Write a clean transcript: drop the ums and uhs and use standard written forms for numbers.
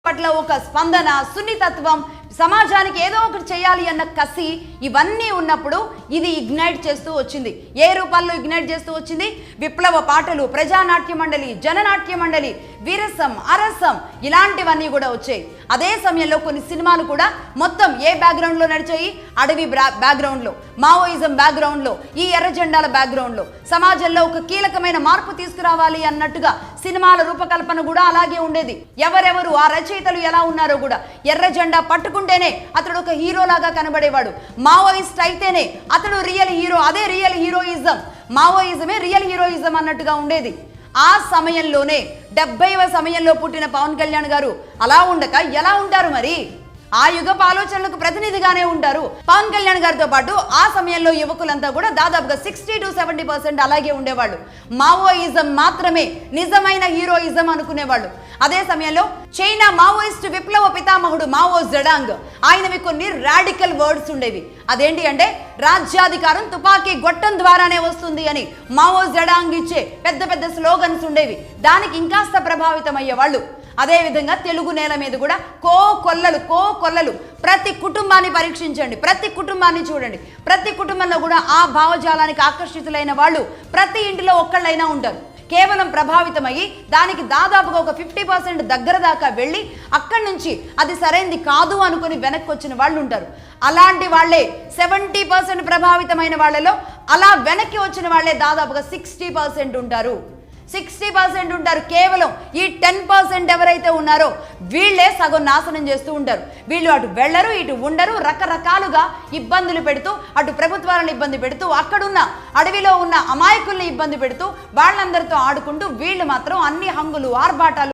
పట్ల ఒక స్పందన, సున్నితత్వం, సమాజానికి ఏదో ఒకటి చేయాలి అన్న కసి ఇవన్నీ ఉన్నప్పుడు ఇది ఇగ్నైట్ చేస్తూ వచ్చింది. ఏ రూపాల్లో ఇగ్నైట్ చేస్తూ వచ్చింది? విప్లవ పాటలు, ప్రజానాట్య మండలి, జననాట్య మండలి, విరసం, అరసం ఇలాంటివన్నీ కూడా వచ్చాయి. అదే సమయంలో కొన్ని సినిమాలు కూడా మొత్తం ఏ బ్యాక్గ్రౌండ్లో నడిచాయి? అడవి బ్యాక్గ్రౌండ్లో, మావోయిజం బ్యాక్గ్రౌండ్లో, ఈ ఎర్ర జెండాల బ్యాక్గ్రౌండ్లో సమాజంలో ఒక కీలకమైన మార్పు తీసుకురావాలి అన్నట్టుగా సినిమాల రూపకల్పన కూడా అలాగే ఉండేది. ఎవరెవరు ఆ రచయితలు ఎలా ఉన్నారో కూడా, ఎర్ర జెండా పట్టుకుంటేనే అతడు ఒక హీరోలాగా కనబడేవాడు. మావోయిస్ట్ అయితేనే అతడు రియల్ హీరో. అదే రియల్ హీరోయిజం, మావోయిజమే రియల్ హీరోయిజం అన్నట్టుగా ఉండేది. ఆ సమయంలోనే 70వ సమయంలో పుట్టిన పవన్ కళ్యాణ్ గారు అలా ఉండక ఎలా ఉంటారు? మరి ఆ యుగపు ఆలోచనలకు ప్రతినిధిగానే ఉంటారు. పవన్ కళ్యాణ్ గారితో పాటు ఆ సమయంలో యువకులంతా కూడా దాదాపుగా 60 to 70% అలాగే ఉండేవాళ్ళు. మావోయిజం మాత్రమే నిజమైన హీరోయిజం అనుకునేవాళ్ళు. అదే సమయంలో చైనా మావోయిస్ట్ విప్లవ పితామహుడు మావో జెడాంగ్, ఆయనవి కొన్ని రాడికల్ వర్డ్స్ ఉండేవి. అదేంటి అంటే రాజ్యాధికారం తుపాకీ గొట్టం ద్వారానే వస్తుంది అని మావో జెడాంగ్ ఇచ్చే పెద్ద పెద్ద స్లోగన్స్ ఉండేవి. దానికి ఇంకాస్త ప్రభావితం అయ్యేవాళ్ళు. అదేవిధంగా తెలుగు నేల మీద కూడా కోకొల్లలు ప్రతి కుటుంబాన్ని పరీక్షించండి, ప్రతి కుటుంబాన్ని చూడండి. ప్రతి కుటుంబంలో కూడా ఆ భావజాలానికి ఆకర్షితులైన వాళ్ళు ప్రతి ఇంటిలో ఒక్కళ్ళైనా ఉంటారు. కేవలం ప్రభావితమయ్యి దానికి దాదాపుగా ఒక 50% దగ్గర దాకా వెళ్ళి అక్కడి నుంచి అది సరైనది కాదు అనుకుని వెనక్కి వచ్చిన వాళ్ళు ఉంటారు. అలాంటి వాళ్ళే 70% ప్రభావితమైన వాళ్ళలో అలా వెనక్కి వచ్చిన వాళ్ళే దాదాపుగా 60% ఉంటారు. 60% ఉంటారు. కేవలం ఈ 10% ఎవరైతే ఉన్నారో వీళ్ళే సగం నాశనం చేస్తూ ఉంటారు. వీళ్ళు అటు వెళ్ళరు, ఇటు ఉండరు, రకరకాలుగా ఇబ్బందులు పెడుతూ, అటు ప్రభుత్వాలను ఇబ్బంది పెడుతూ, అక్కడున్న అడవిలో ఉన్న అమాయకుల్ని ఇబ్బంది పెడుతూ, వాళ్ళందరితో ఆడుకుంటూ, వీళ్ళు మాత్రం అన్ని హంగులు, ఆర్భాటాలు